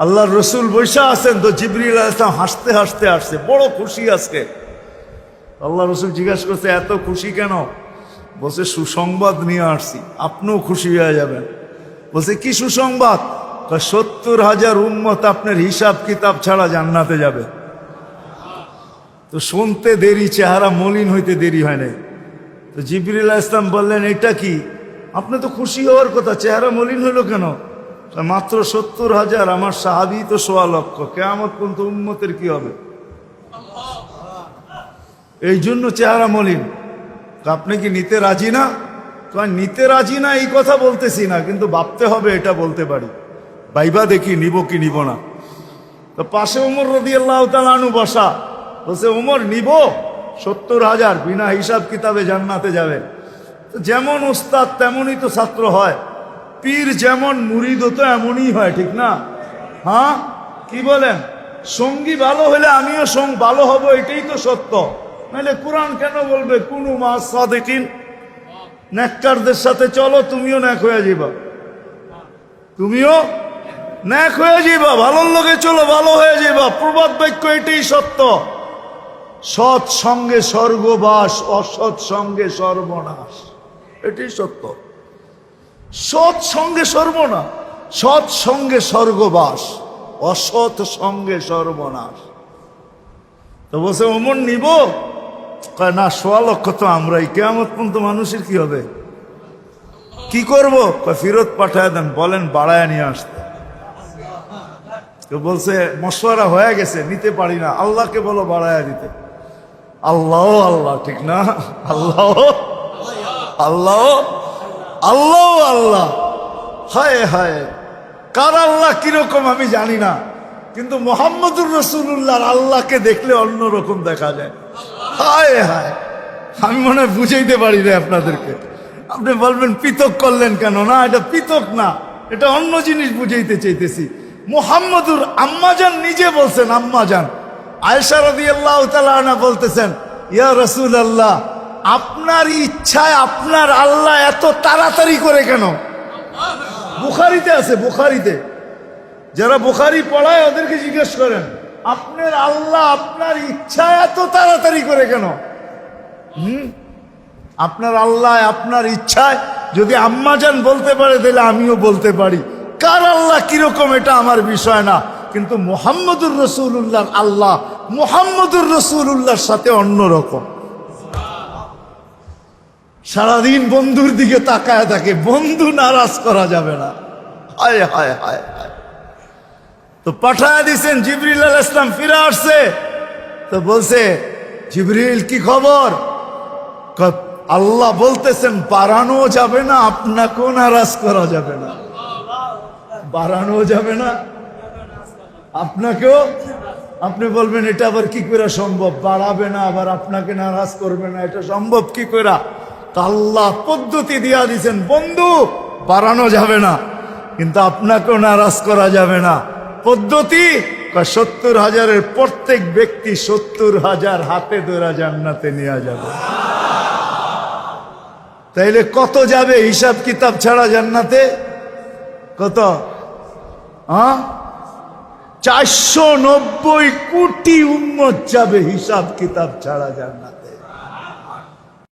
আল্লাহর রসুল বৈশা আছেন, তো জিবরিল আলাইহিস সালাম হাসতে হাসতে আসছে, বড় খুশি আজকে। আল্লাহ রসুল জিজ্ঞাসা করছে, এত খুশি কেন? বলছে, সুসংবাদ নিয়ে আসছি, আপনিও খুশি হয়ে যাবেন। বলছে, কি সুসংবাদ? 70,000 উম্মত আপনার হিসাব কিতাব ছাড়া জান্নাতে যাবে। তো শুনতে দেরি, চেহারা মলিন হইতে দেরি হয় নাই। তো জিবরিল আলাইহিস সালাম বললেন, এটা কি? আপনি তো খুশি হওয়ার কথা, চেহারা মলিন হলো কেন? মাত্র 70,000, আমার সাহাবী তো 1.25 লক্ষ, কিয়ামত পর্যন্ত উম্মতের কি হবে? এই জন্য চেহারা মলিন। আপনি কি নিতে রাজি না? নিতে রাজি না এই কথা বলতেছি না, কিন্তু ভাবতে হবে এটা বলতে পারি। ভাইবা দেখি নিব কি নিব না। তো পাশে ওমর রাদিয়াল্লাহু তাআলা আনহু বসা। বলছে, ওমর নিব 70,000, বিনা হিসাব কিতাবে জান্নাতে যাবে। তো যেমন উস্তাদ তেমনই তো ছাত্র হয়, পীর যেমন মুরিদও তো এমনই হয়, ঠিক না? হ্যাঁ, কি বলেন? সঙ্গী ভালো হলে আমিও ভালো হব, এটাই তো সত্য। নাহলে কোরআন কেন বলবে কুনু মা'আস সাদিকিন? নেককারদের সাথে চলো, তুমিও নেক হয়ে যাবা, তুমিও নেক হয়ে যাবা। ভালোর লোকে চলো, ভালো হয়ে যাবা। প্রবাদ বাক্য এটাই সত্য। সৎ সঙ্গে স্বর্গবাস, অসৎ সঙ্গে সর্বনাশ, এটাই সত্য। সৎ সঙ্গে সর্বনাশ, সৎ সঙ্গে স্বর্গবাস, অসৎ সঙ্গে সর্বনাশ। তো বলছে, ওমর নিব? কয় না, 1.25 লক্ষ তো আমরাই, কিয়ামত পর্যন্ত মানুষের কি হবে? কি করব? কয় ফেরত পাঠায় দেন, বলেন বাড়ায় নিয়ে আসতে। তো বলছে, মশওয়ারা হয়ে গেছে, নিতে পারি না, আল্লাহকে বলো বাড়ায় দিতে। আল্লাহ আল্লাহ, ঠিক না? আল্লাহ আল্লাহ আল্লাহ আল্লাহ, হায় হায়, কার আল্লাহ কিরকম আমি জানি না, কিন্তু মুহাম্মদুর রাসূলুল্লাহর আল্লাহকে দেখলে অন্যরকম দেখা যায়। হায় হায়, আমি মনে হয় বুঝাইতে পারি না আপনাদেরকে। আপনি বলবেন পৃথক করলেন কেন? না, এটা পৃথক না, এটা অন্য জিনিস বুঝাইতে চাইতেছি। মুহাম্মদুর আম্মাজান নিজে বলছেন, আম্মাজান আয়েশা রাদিয়াল্লাহু তাআলা আনহা বলতেছেন, ইয়া রাসূলুল্লাহ, আপনার ইচ্ছায় আপনার আল্লাহ এত তাড়াতাড়ি করে কেন? বুখারীতে আছে, বুখারীতে। যারা বুখারী পড়ায় ওদেরকে জিজ্ঞেস করেন, আপনার আল্লাহ আপনার ইচ্ছায় এত তাড়াতাড়ি করে কেন? আপনার আল্লাহ আপনার ইচ্ছায় যদি আম্মাজান বলতে পারে, তাহলে আমিও বলতে পারি। কার আল্লাহ কিরকম এটা আমার বিষয় না, কিন্তু মুহাম্মদুর রাসূলুল্লাহর আল্লাহ মুহাম্মদুর রাসূলুল্লাহর সাথে অন্যরকম। সারাদিন বন্ধুর দিকে তাকায় থাকে, বন্ধু নারাজ করা যাবে না। হায় হায় হায় হায়। তো পাঠায় দিয়েছেন, জিবরিল আলাইহিস সালাম ফিরে আসছে। তো বলছে, জিবরিল কি খবর? আল্লাহ বলতেছেন, বাড়ানো যাবে না, আপনাকেও নারাজ করা যাবে না। বাড়ানো যাবে না, আপনাকেও। আপনি বলবেন, এটা আবার কি করে সম্ভব? বাড়াবে না আবার আপনাকে নারাজ করবে না, এটা সম্ভব কি করে? আল্লাহ পদ্ধতি দিয়া দিয়েছেন, বন্ধু বাড়ানো যাবে না, কিন্তু আপনাকেও নারাজ করা যাবে না। পদ্ধতি 70,000-এর প্রত্যেক ব্যক্তি 70,000 হাতে ধরে জান্নাতে নিয়ে যাবে। তাইলে কত যাবে হিসাব কিতাব ছাড়া জান্নাতে? কত? 490 কোটি উম্মত যাবে হিসাব কিতাব ছাড়া জান্নাতে।